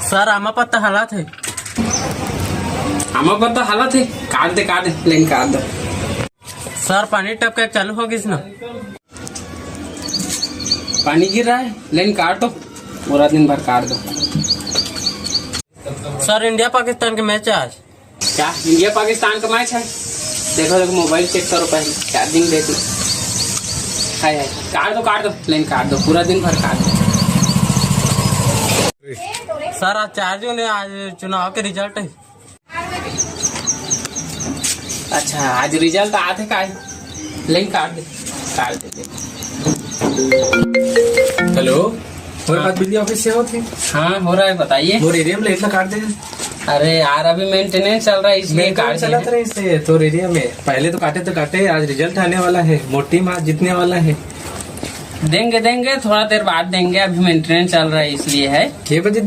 Sir आमा पत्ता हालात है। आमा पत्ता हालत है, काट दे लाइन काट दो। सर पानी टपका चालू हो गई ना। पानी गिर रहा है, लाइन काट दो, पूरा दिन भर काट दो। सर इंडिया पाकिस्तान के मैच है आज। क्या इंडिया पाकिस्तान का मैच है? देखो मोबाइल चेक करो पहले, चार्जिंग देखो। हाय काट दो लाइन काट दो, पूरा दिन भर काट दो। सर आज चार्जिंग ने आज चुनाव के रिजल्ट है। अच्छा आज रिजल्ट आते का है, लाइन काट दे। हेलो, और बात बिजली ऑफिस से होती? हाँ हो रहा है, बताइए। मोर एरिया में इतना काट दे। अरे यार अभी मेंटेनेंस चल रहा है इसलिए काट चला रहे इससे तो एरिया में पहले तो काटे, आज रिजल्ट आने वाला है, मोटी माँ जीतने वाला है। देंगे थोड़ा देर बाद देंगे, अभी मेंटेनेंस चल रहा है इसलिए है। 6 बजे